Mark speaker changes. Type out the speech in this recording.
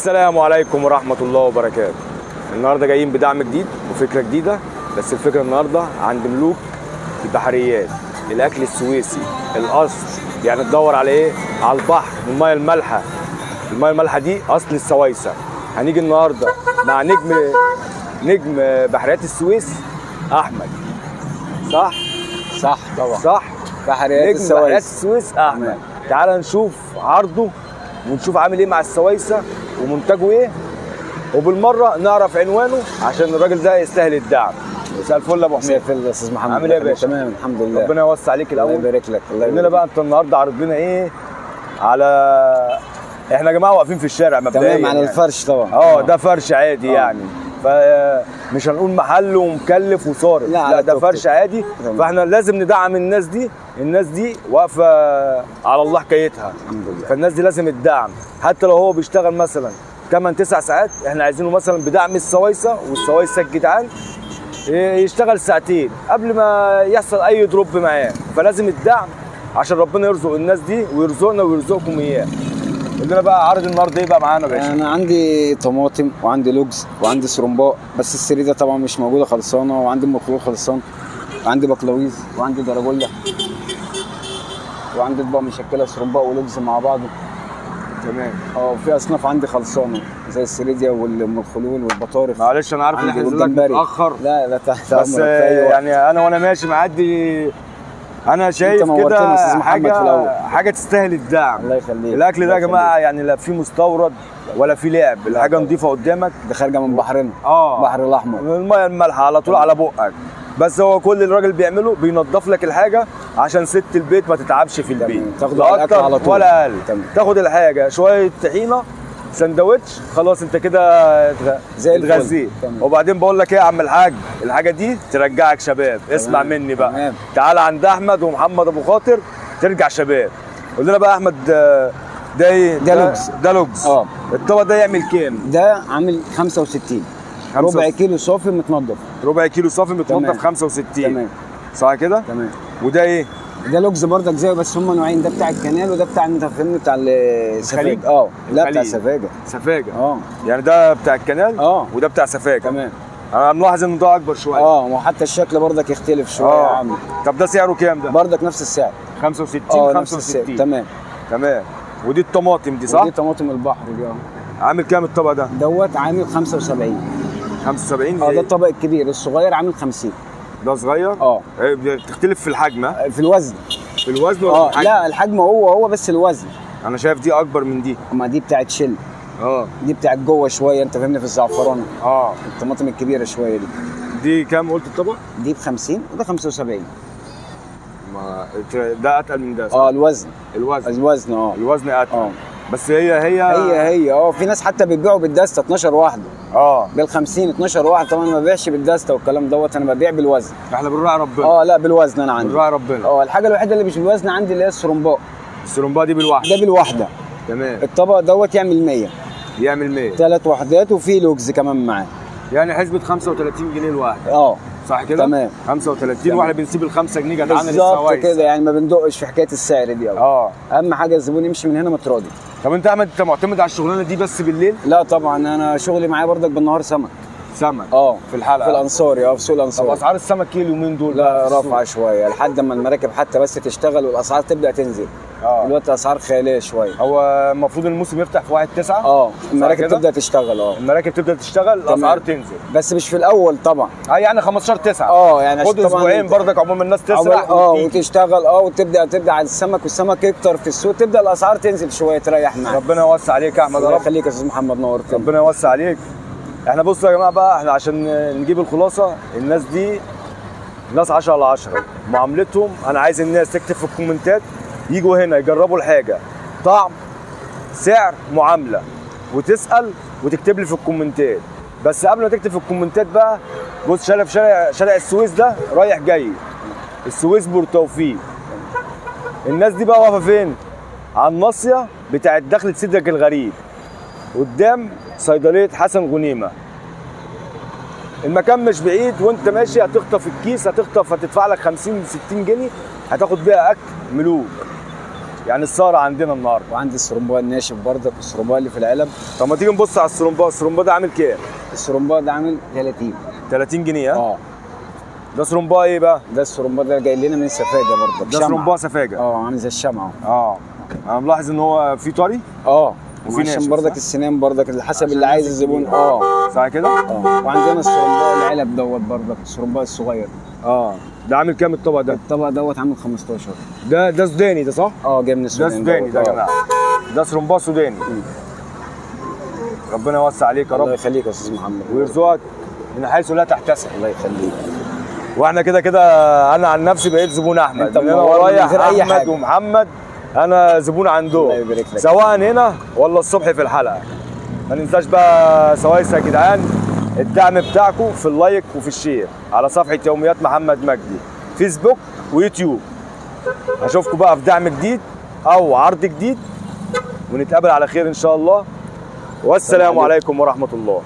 Speaker 1: السلام عليكم ورحمة الله وبركاته. النهارده جايين بدعم جديد وفكرة جديدة، بس الفكرة النهارده عند ملوك البحريات، الأكل السويسي الأصل. يعني تدور على إيه؟ على البحر، المية المالحة. المية المالحة دي أصل السويسة. هنيجي النهارده مع نجم بحريات السويس أحمد. صح؟
Speaker 2: صح طبعا.
Speaker 1: صح؟
Speaker 2: بحريات
Speaker 1: نجم بحريات
Speaker 2: السويس.
Speaker 1: السويس أحمد. تعال نشوف عرضه ونشوف عامل إيه مع السويسة ومنتجه إيه، وبالمره نعرف عنوانه عشان الراجل ده يستاهل الدعم. مساء الفل يا ابو حميد.
Speaker 2: مساء الفل يا استاذ محمد.
Speaker 1: عامل ايه يا باشا؟
Speaker 2: تمام الحمد لله.
Speaker 1: ربنا يوسع عليك الاول.
Speaker 2: الله يبارك لك. الله
Speaker 1: قول لنا
Speaker 2: يبارك
Speaker 1: بقى انت النهارده عارض لنا ايه على احنا يا جماعه واقفين في الشارع مبدئيا
Speaker 2: تمام على
Speaker 1: يعني.
Speaker 2: الفرش طبعا.
Speaker 1: ده فرش عادي يعني، فمش هنقول محل ومكلف وصارف، لا ده فرش عادي. فاحنا لازم ندعم الناس دي. الناس دي واقفه على الله حكايتها
Speaker 2: الحمد لله.
Speaker 1: فالناس دي لازم الدعم، حتى لو هو بيشتغل مثلا 8-9 ساعات، احنا عايزينه مثلا بدعم السويسه والسويسه الجدعان يشتغل ساعتين قبل ما يحصل اي دروب معاه. فلازم الدعم عشان ربنا يرزق الناس دي ويرزقنا ويرزقكم اياه. قول لنا بقى عارض النهارده ايه بقى معانا يا باشا؟
Speaker 2: انا عندي طماطم وعندي لوجز وعندي سرمباء، بس السريده طبعا مش موجوده خلصانه، وعندي مخلوق خلصان، وعندي بقلاويز وعندي دراجولا، وعندي اطباق مشكله سرمباء ولوجز مع بعض.
Speaker 1: تمام.
Speaker 2: وفي اصناف عندي خلصانه زي السريديا والخلول والبطارخ.
Speaker 1: معلش انا عارف ان احنا نزلنا متاخر،
Speaker 2: لا تحت
Speaker 1: بس يعني انا وانا ماشي معدي انا شايف كده حاجه تستاهل الدعم.
Speaker 2: الله يخليك.
Speaker 1: الاكل ده يا جماعه يعني لا فيه مستورد ولا فيه لعب، الحاجه نظيفه قدامك.
Speaker 2: ده خارجه من بحرنا. البحر الاحمر،
Speaker 1: الميه المالحه على طول على بقك. بس هو كل الراجل بيعمله بينظف لك الحاجه عشان ست البيت ما تتعبش في البيت.
Speaker 2: تاخد الاكل على طول
Speaker 1: ولا اقل. تاخد الحاجه شويه طحينه سندوتش، خلاص انت كده
Speaker 2: زي
Speaker 1: اتغذيت. وبعدين بقول لك ايه يا عم الحاج، الحاجه دي ترجعك شباب. اسمع مني بقى.
Speaker 2: تمام.
Speaker 1: تعال عند احمد ومحمد ابو خاطر ترجع شباب. قول لنا بقى يا احمد، ده ايه؟
Speaker 2: ده لوجز.
Speaker 1: ده لوجز. الطبق ده يعمل كام؟
Speaker 2: ده عامل 65 ربع كيلو صافي متنضف.
Speaker 1: ربع كيلو صافي متنضف 65.
Speaker 2: تمام
Speaker 1: صح كده؟
Speaker 2: تمام.
Speaker 1: وده ايه؟
Speaker 2: ده لوجز بردك زيه، بس هم نوعين، ده بتاع الكنال وده بتاع انت فاهمني بتاع السفاجه. لا بتاع سفاجه.
Speaker 1: سفاجه. يعني ده بتاع الكنال وده بتاع سفاجه.
Speaker 2: تمام.
Speaker 1: انا ملاحظ ان ده اكبر شويه.
Speaker 2: وحتى الشكل بردك يختلف شويه يا عم.
Speaker 1: طب ده سعره كام ده؟
Speaker 2: بردك نفس السعر
Speaker 1: 65.
Speaker 2: نفس السعر. تمام.
Speaker 1: ودي الطماطم دي صح؟
Speaker 2: ودي طماطم البحر دي.
Speaker 1: عامل كام الطبق ده؟
Speaker 2: دوت عامل 75.
Speaker 1: 75
Speaker 2: ده الطبق الكبير، الصغير عامل 50.
Speaker 1: ده صغير؟ بتختلف في الحجم؟
Speaker 2: في الوزن.
Speaker 1: في الوزن ولا الحجم؟
Speaker 2: لا الحجم هو بس الوزن.
Speaker 1: انا شايف دي اكبر من دي.
Speaker 2: اما دي بتاعت شل. دي بتاعت جوه شويه، انت فاهمني، في الزعفران. الطماطم الكبيره شويه دي.
Speaker 1: دي كام قلت الطبق؟
Speaker 2: دي ب 50 وده 75.
Speaker 1: ما ده اتقل من ده صح؟
Speaker 2: الوزن
Speaker 1: الوزن اتقل. بس هي
Speaker 2: في ناس حتى بتبيعوا بالدسته 12 واحده. بال 50 12 واحده. طبعا ما ببيعش بالدسته والكلام دوت، انا ببيع بالوزن.
Speaker 1: احنا بنراعي ربنا.
Speaker 2: لا بالوزن انا عندي.
Speaker 1: بنراعي ربنا.
Speaker 2: الحاجه الوحيده اللي مش بالوزن عندي اللي هي السرمباء.
Speaker 1: السرمباء دي بالواحده.
Speaker 2: ده بالواحده.
Speaker 1: تمام.
Speaker 2: الطبق دوت يعمل 100.
Speaker 1: يعمل 100.
Speaker 2: 3 وحدات وفي لوجز كمان معاه.
Speaker 1: يعني حسبة 35 جنيه الواحد. صح كده؟
Speaker 2: تمام.
Speaker 1: 35 واحنا بنسيب ال5 جنيه جدعان للسوايس.
Speaker 2: بالظبط كده، يعني ما بندقش في حكايه السعر دي قوي. اهم حاجه الزبون يمشي من هنا متراضي.
Speaker 1: طب انت احمد انت معتمد على الشغلانه دي بس بالليل؟
Speaker 2: لا طبعا، انا شغلي معايا بردك بالنهار سمك.
Speaker 1: في الحلقه
Speaker 2: في الانصاري. في سوق الانصاري.
Speaker 1: طب اسعار السمك ايه اليومين دول؟
Speaker 2: لا رافعه شويه لحد ما المراكب حتى بس تشتغل والاسعار تبدا تنزل. دلوقتي اسعار خياليه شويه.
Speaker 1: هو المفروض الموسم يفتح في 1/9.
Speaker 2: المراكب تبدا تشتغل.
Speaker 1: المراكب تبدا تشتغل، الاسعار تنزل.
Speaker 2: بس مش في الاول طبعا.
Speaker 1: يعني 15/9.
Speaker 2: يعني
Speaker 1: خد اسبوعين بردك عموما الناس تسرح
Speaker 2: وتشتغل. وتبدا على السمك، والسمك يكتر في السوق، تبدا الاسعار تنزل شويه تريح معاك.
Speaker 1: ربنا يوسع عليك يا احمد.
Speaker 2: الله يخليك يا استاذ محمد، نورتني.
Speaker 1: ربنا يوسع عليك. احنا بصوا يا جماعه بقى، احنا عشان نجيب الخلاصه، الناس دي ناس 10 على 10 معاملتهم. انا عايز الناس تكتب في الكومنتات، يجوا هنا يجربوا الحاجه، طعم، سعر، معامله، وتسال وتكتب لي في الكومنتات. بس قبل ما تكتب في الكومنتات بقى، بص شارع السويس ده رايح جاي، السويس بورتوفيق. الناس دي بقى واقفه فين؟ على الناصيه بتاعت دخلة سيدك الغريب، قدام صيدليه حسن غنيمه. المكان مش بعيد، وانت ماشي هتخطف الكيس، هتدفع لك 50-60 جنيه، هتاخد بيها اكل ملوك. يعني السهره عندنا النهارده.
Speaker 2: وعندي السرمباء الناشف برضك، السرمباء اللي في العلب.
Speaker 1: طب ما تيجي نبص على السرمبا. السرمبا ده عامل كام؟
Speaker 2: السرمباء ده عامل 30.
Speaker 1: 30 جنيه. ها
Speaker 2: اه
Speaker 1: ده سرمبا ايه بقى؟
Speaker 2: ده السرمباء ده جاي لنا من سفاجه برضك،
Speaker 1: ده سرمبا سفاجه.
Speaker 2: عامل زي الشمعه.
Speaker 1: انا ملاحظ ان هو في طري وفي
Speaker 2: عشان
Speaker 1: ناشف،
Speaker 2: برضك
Speaker 1: صح؟
Speaker 2: السنان برضك على حسب
Speaker 1: عشان
Speaker 2: اللي عايز
Speaker 1: الناس
Speaker 2: الزبون.
Speaker 1: الكبيرة. صح كده؟
Speaker 2: وعندنا السرمباء العلب دوت برضك، السرمباء الصغير.
Speaker 1: ده عامل كام الطبق ده؟
Speaker 2: الطبق دوت عامل 15.
Speaker 1: ده سوداني ده صح؟
Speaker 2: جاي من
Speaker 1: ده
Speaker 2: السودان.
Speaker 1: سوداني ده يا جماعه. ده سرمبا سوداني. ربنا يوسع عليك يا
Speaker 2: الله
Speaker 1: رب
Speaker 2: يخليك يا استاذ محمد
Speaker 1: ويرزقك من حيث لا تحتسب.
Speaker 2: الله يخليك.
Speaker 1: واحنا كده كده انا عن نفسي بقيت زبون احمد.
Speaker 2: انت
Speaker 1: من هنا
Speaker 2: منورني
Speaker 1: ورايح
Speaker 2: من غير أي
Speaker 1: احمد
Speaker 2: حاجة.
Speaker 1: ومحمد انا زبون عندهم.
Speaker 2: الله يبارك لك.
Speaker 1: سواء هنا ولا الصبح في الحلقه. ما ننساش بقى سوايس يا جدعان الدعم بتاعكم في اللايك وفي الشير على صفحه يوميات محمد مجدي فيسبوك ويوتيوب. اشوفكم بقى في دعم جديد او عرض جديد ونتقابل على خير ان شاء الله. والسلام عليكم ورحمه الله.